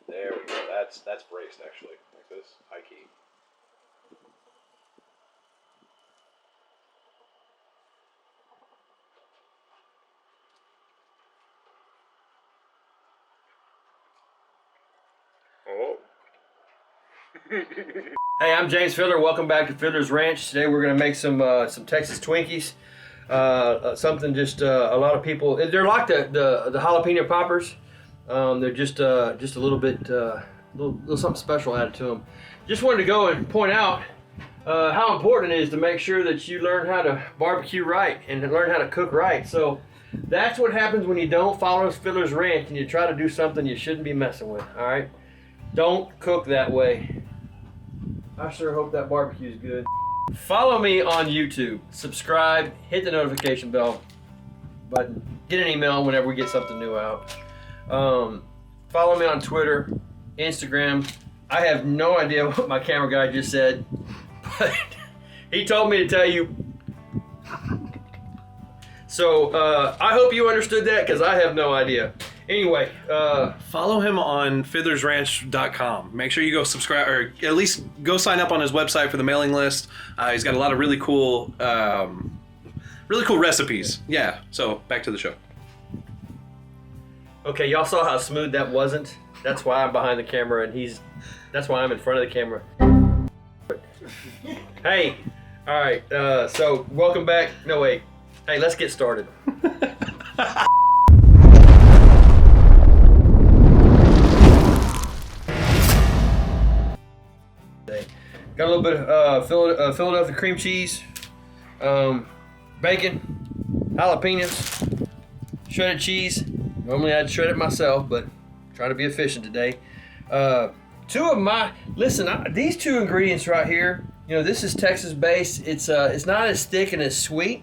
There we go. That's braced actually, like this, high key. Oh. Hey, I'm James Fiddler. Welcome back to Fiddler's Ranch. Today we're gonna make some Texas Twinkies. Something just a lot of people. They're like the jalapeno poppers. They're just a little bit little something special added to them. Just wanted to go and point out how important it is to make sure that you learn how to barbecue right and learn how to cook right. So that's what happens when you don't follow Fiddler's Ranch and you try to do something you shouldn't be messing with. All right, don't cook that way. I sure hope that barbecue is good. Follow me on YouTube, subscribe, hit the notification bell button, get an email whenever we get something new out. Follow me on Twitter, Instagram. I have no idea what my camera guy just said, but he told me to tell you. So I hope you understood that because I have no idea. Anyway, follow him on FidlersRanch.com. Make sure you go subscribe, or at least go sign up on his website for the mailing list. He's got a lot of really cool recipes. Yeah. So back to the show. Okay, y'all saw how smooth that wasn't. That's why I'm behind the camera, and that's why I'm in front of the camera. Hey, all right. So welcome back. No wait. Hey, let's get started. Got a little bit of Philadelphia cream cheese, bacon, jalapenos, shredded cheese. Normally I'd shred it myself, but I'm trying to be efficient today. These two ingredients right here, this is Texas based. It's not as thick and as sweet.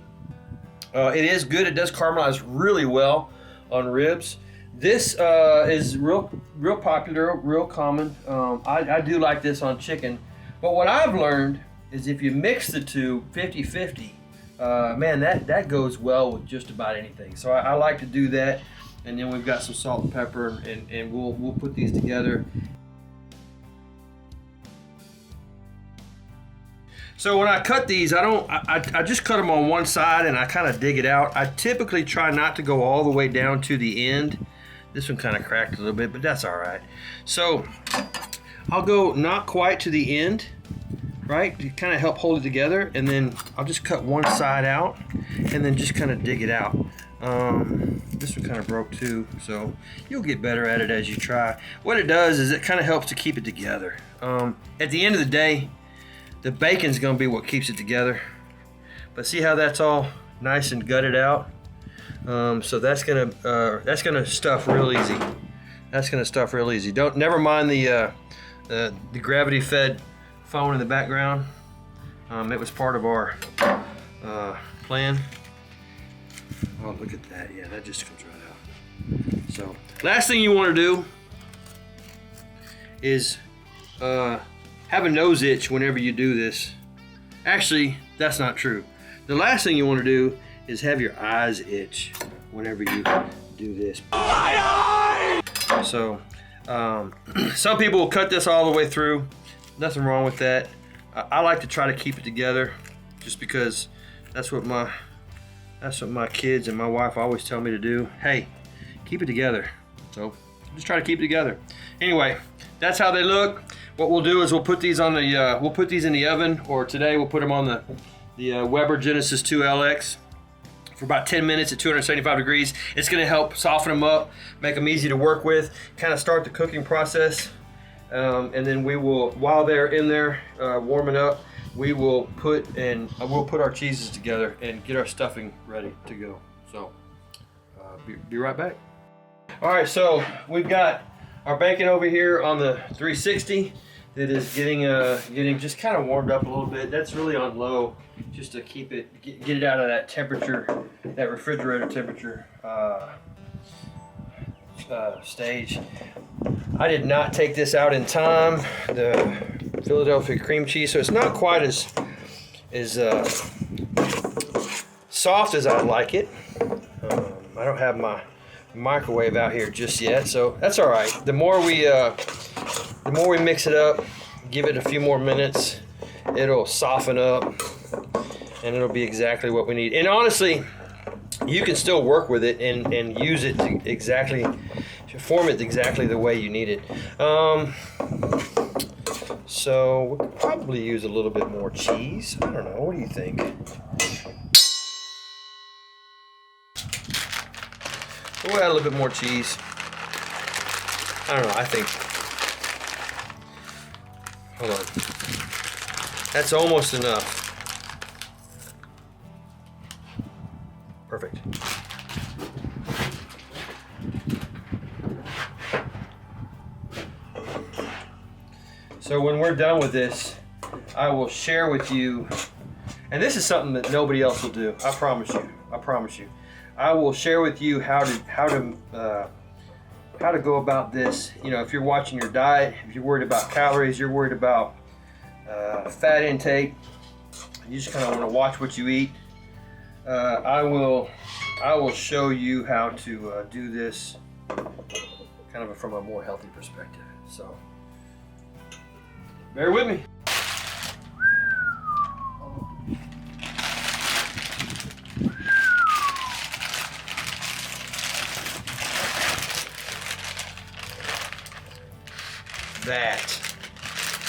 It is good. It does caramelize really well on ribs. This is real popular, real common. I do like this on chicken. But what I've learned is if you mix the two 50-50, man, that goes well with just about anything. So I like to do that. And then we've got some salt and pepper, and we'll put these together. So when I cut these, I just cut them on one side and I kind of dig it out. I typically try not to go all the way down to the end. This one kind of cracked a little bit, but that's all right. So I'll go not quite to the end, right, to kind of help hold it together, and then I'll just cut one side out and then just kind of dig it out. This one kind of broke too, so you'll get better at it as you try. What it does is it kind of helps to keep it together. At the end of the day, the bacon's gonna be what keeps it together. But see how that's all nice and gutted out? So that's gonna stuff real easy. That's gonna stuff real easy. Never mind the gravity-fed phone in the background. It was part of our plan. Oh, look at that. Yeah, that just comes right out. So, last thing you want to do is have a nose itch whenever you do this. Actually, that's not true. The last thing you want to do is have your eyes itch whenever you do this. So, some people will cut this all the way through. Nothing wrong with that. I like to try to keep it together just because that's what my kids and my wife always tell me to do. Hey, keep it together. So just try to keep it together. Anyway, that's how they look. What we'll do is we'll put these in the oven, or today we'll put them on the Weber Genesis 2 LX for about 10 minutes at 275 degrees. It's going to help soften them up, make them easy to work with, kind of start the cooking process. And then we will, while they're in there warming up, we'll put our cheeses together and get our stuffing ready to go. So be right back. All right, so we've got our bacon over here on the 360 that is getting just kind of warmed up a little bit. That's really on low, just to keep it, get it out of that temperature, that refrigerator temperature stage. I did not take this out in time, the Philadelphia cream cheese, so it's not quite as soft as I'd like it. I don't have my microwave out here just yet, so that's all right. The more we the more we mix it up, give it a few more minutes, it'll soften up and it'll be exactly what we need. And honestly, you can still work with it and use it to exactly, form it exactly the way you need it. So we could probably use a little bit more cheese. I don't know, what do you think? We'll add a little bit more cheese. I don't know, I think, hold on. That's almost enough. Perfect. So when we're done with this, I will share with you, and this is something that nobody else will do. I promise you. I promise you. I will share with you how to go about this. You know, if you're watching your diet, if you're worried about calories, you're worried about fat intake, you just kind of want to watch what you eat. I will show you how to do this kind of from a more healthy perspective. So bear with me. That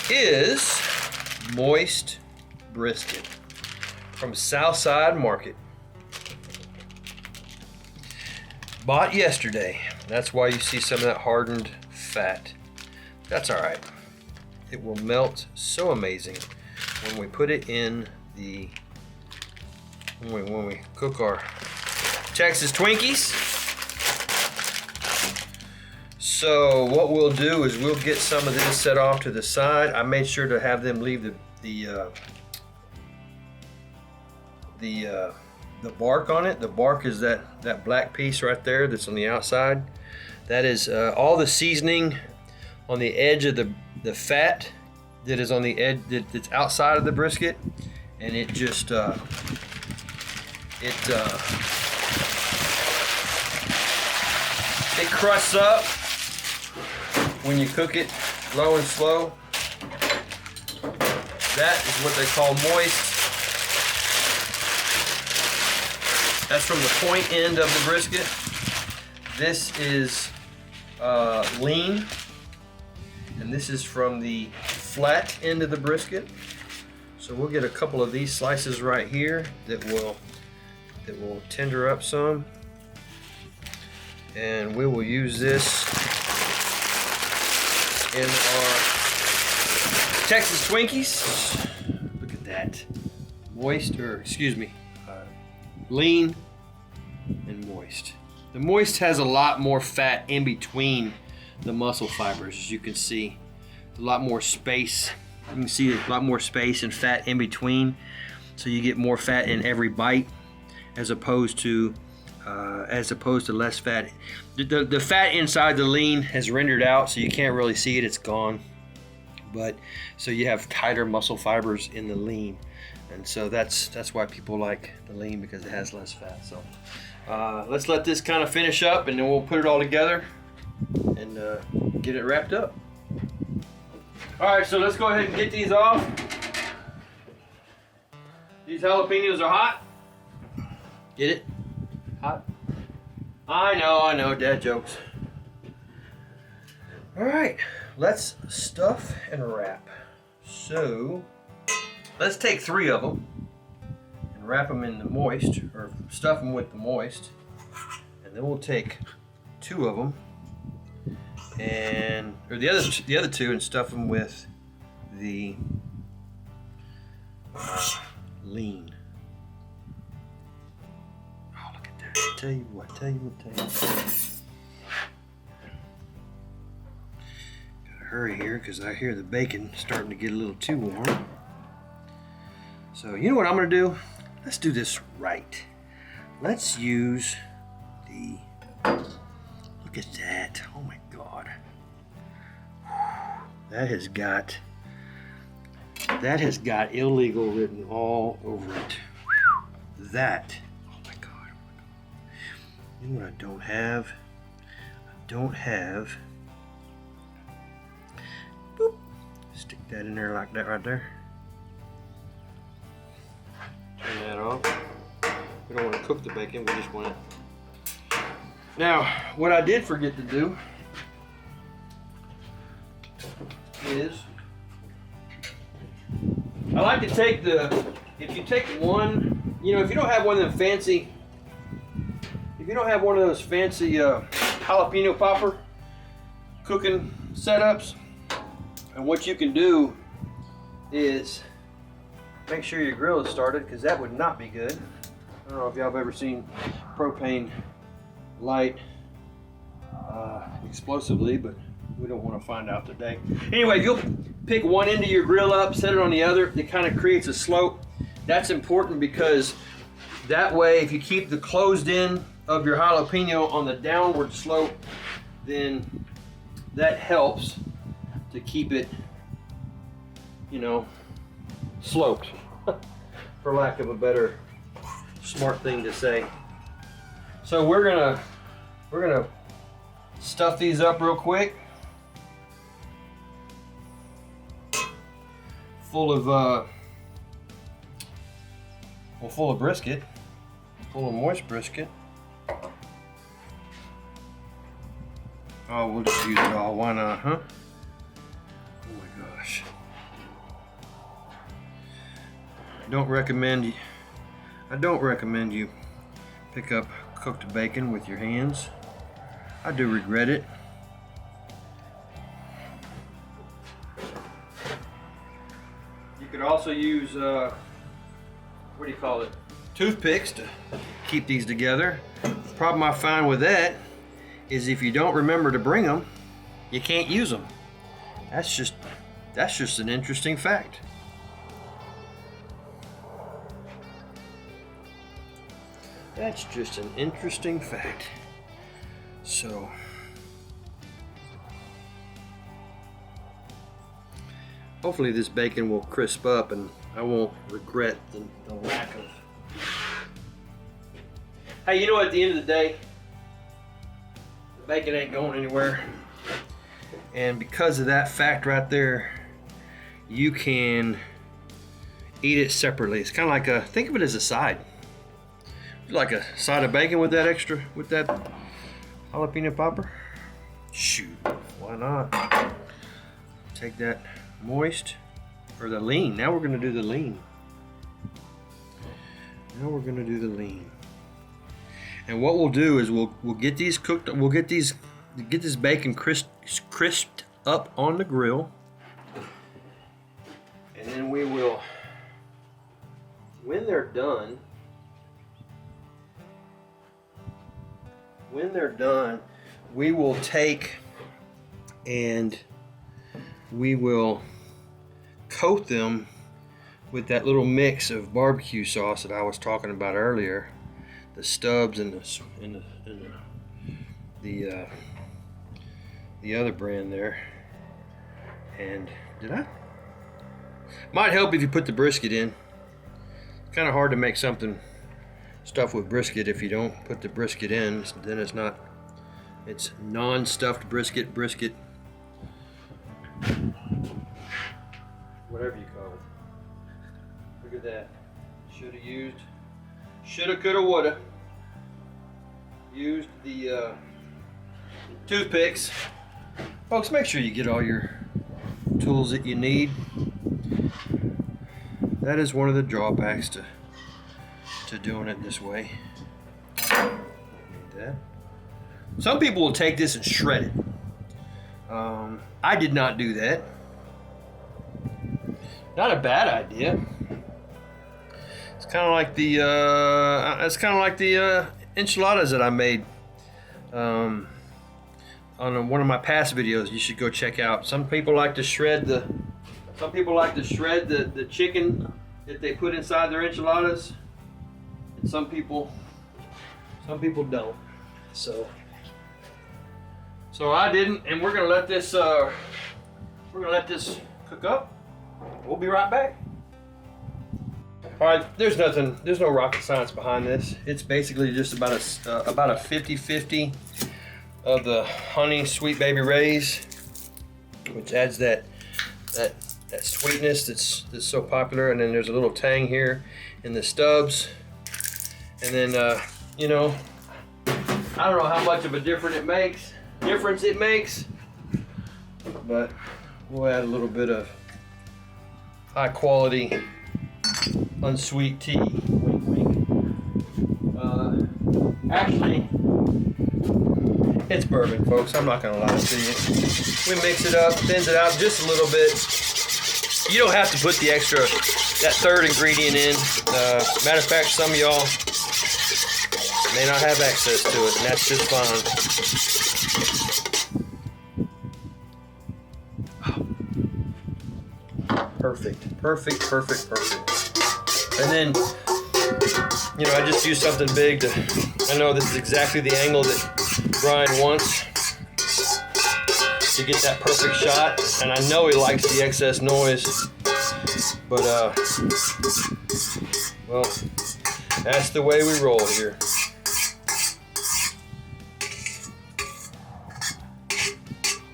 is moist brisket from Southside Market. Bought yesterday. That's why you see some of that hardened fat. That's all right. It will melt so amazing when we put it in the, when we cook our Texas Twinkies. So what we'll do is we'll get some of this set off to the side. I made sure to have them leave the bark on it. The bark is that black piece right there that's on the outside. That is all the seasoning on the edge of the fat that is on the edge, that's outside of the brisket, and it just it crusts up when you cook it low and slow. That is what they call moist. That's from the point end of the brisket. This is lean, and this is from the flat end of the brisket. So we'll get a couple of these slices right here that will tender up some, and we will use this in our Texas Twinkies. Look at that, moist, or excuse me, lean and moist. The moist has a lot more fat in between the muscle fibers, as you can see. A lot more space. You can see a lot more space and fat in between, so you get more fat in every bite, as opposed to less fat. The fat inside the lean has rendered out, so you can't really see it. It's gone. But so you have tighter muscle fibers in the lean, and so that's why people like the lean, because it has less fat. So let's let this kind of finish up, and then we'll put it all together and get it wrapped up. All right, so let's go ahead and get these off. These jalapenos are hot. Get it? Hot? I know, dad jokes. All right, let's stuff and wrap. So let's take 3 of them and wrap them in the moist, or stuff them with the moist. And then we'll take 2 of them, or the other 2, and stuff them with the lean. Oh, look at that! Tell you what. Gotta hurry here, because I hear the bacon starting to get a little too warm. So you know what I'm gonna do? Let's do this right. Let's use the. Look at that! Oh my God. That has got illegal written all over it. That, oh my God. You know what I don't have? I don't have that in there like that right there. Turn that off. We don't want to cook the bacon, we just want it. Now, what I did forget to do is, I like to take if you take one, you know, if you don't have one of them fancy, if you don't have one of those fancy jalapeno popper cooking setups, and what you can do is make sure your grill is started, because that would not be good. I don't know if y'all have ever seen propane light explosively, but we don't want to find out today. Anyway, if you'll pick one end of your grill up, set it on the other, it kind of creates a slope. That's important because that way, if you keep the closed end of your jalapeno on the downward slope, then that helps to keep it, you know, sloped, for lack of a better smart thing to say. So we're gonna stuff these up real quick, full of brisket, full of moist brisket. Oh, we'll just use it all. Why not, huh? Oh my gosh. I don't recommend you pick up cooked bacon with your hands. I do regret it. You could also use, what do you call it? Toothpicks to keep these together. The problem I find with that is if you don't remember to bring them, you can't use them. That's just an interesting fact. That's just an interesting fact. So, hopefully this bacon will crisp up and I won't regret the lack of. Hey, you know, at the end of the day, the bacon ain't going anywhere. And because of that fact right there, you can eat it separately. It's kind of like think of it as a side. Like a side of bacon with that jalapeno popper. Shoot, why not? Take that moist, or the lean. Now we're gonna do the lean. And what we'll do is we'll get these cooked. We'll get this bacon crisped up on the grill, and then we will, when they're done, we will take and we will coat them with that little mix of barbecue sauce that I was talking about earlier, the stubs and the other brand there. And might help if you put the brisket in. It's kind of hard to make something stuffed with brisket if you don't put the brisket in. Then it's non-stuffed brisket, whatever you call it. Look at that. Shoulda, coulda, woulda. Used the toothpicks. Folks, make sure you get all your tools that you need. That is one of the drawbacks to doing it this way. Need that. Some people will take this and shred it. I did not do that. Not a bad idea. It's kind of like the enchiladas that I made on one of my past videos. You should go check out. Some people like to shred the chicken that they put inside their enchiladas. And some people don't. So I didn't, and we're gonna let this cook up. We'll be right back. All right, there's no rocket science behind this. It's basically just about a 50-50 of the honey sweet baby rays, which adds that that sweetness that's so popular, and then there's a little tang here in the stubs, and then you know, I don't know how much of a difference it makes, but we'll add a little bit of high quality unsweet tea. Wink, wink. Actually, it's bourbon, folks. I'm not gonna lie to you. We mix it up, thins it out just a little bit. You don't have to put the extra, that third ingredient in. Matter of fact, some of y'all may not have access to it, and that's just fine. Perfect, perfect, perfect, perfect. And then, you know, I just used something big to, I know this is exactly the angle that Brian wants to get that perfect shot, and I know he likes the excess noise, but well, that's the way we roll here.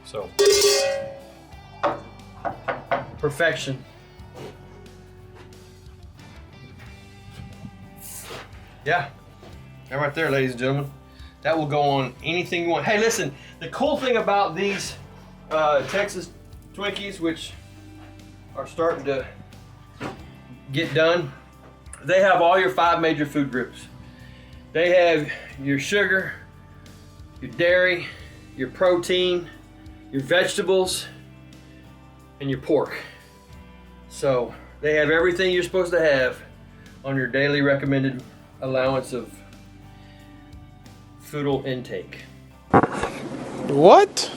So, perfection. Yeah, that right there, ladies and gentlemen. That will go on anything you want. Hey, listen, the cool thing about these Texas Twinkies, which are starting to get done, they have all your 5 major food groups. They have your sugar, your dairy, your protein, your vegetables, and your pork. So they have everything you're supposed to have on your daily recommended allowance of foodal intake. What?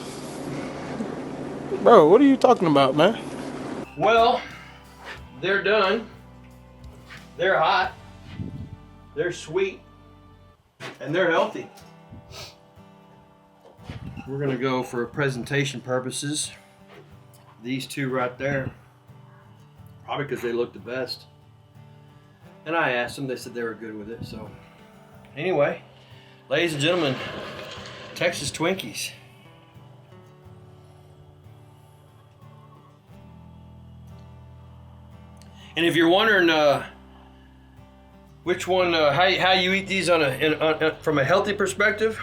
Bro, what are you talking about, man? Well, they're done. They're hot. They're sweet. And they're healthy. We're gonna go for presentation purposes. These two right there. Probably because they look the best. And I asked them, they said they were good with it. So anyway, ladies and gentlemen, Texas Twinkies. And if you're wondering which one, how you eat these from a healthy perspective,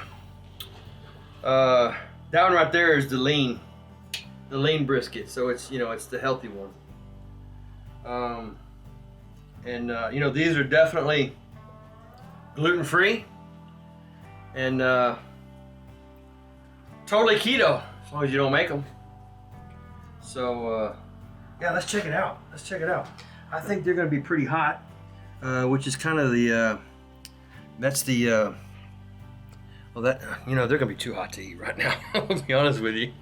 that one right there is the lean brisket. So it's, you know, it's the healthy one. And you know, these are definitely gluten-free and totally keto, as long as you don't make them. So yeah, let's check it out. Let's check it out. I think they're going to be pretty hot, which is kind of the that's the well, that, you know, they're going to be too hot to eat right now. I'll be honest with you.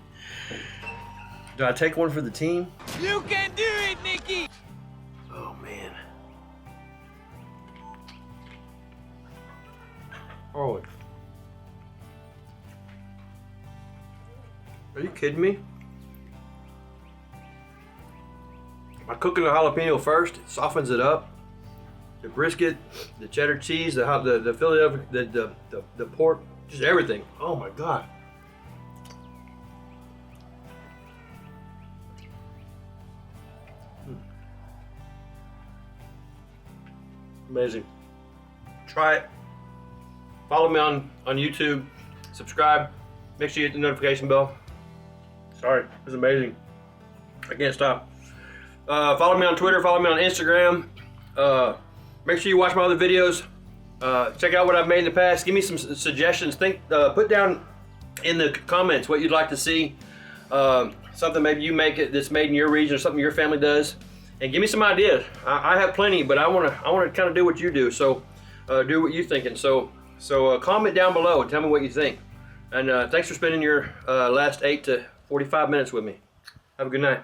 Do I take one for the team? You can do it, Nikki. Oh man. Oh. Are you kidding me? I cook the jalapeno first, it softens it up. The brisket, the cheddar cheese, the Philadelphia, the pork, just everything. Oh my God. Amazing. Try it. Follow me on YouTube. Subscribe. Make sure you hit the notification bell. Sorry, it was amazing. I can't stop. Follow me on Twitter. Follow me on Instagram. Make sure you watch my other videos. Check out what I've made in the past. Give me some suggestions. Put down in the comments what you'd like to see. Something maybe you make it that's made in your region, or something your family does. And give me some ideas. I have plenty, but I want to kind of do what you do. So do what you're thinking. So comment down below and tell me what you think. And thanks for spending your last 8 to 45 minutes with me. Have a good night.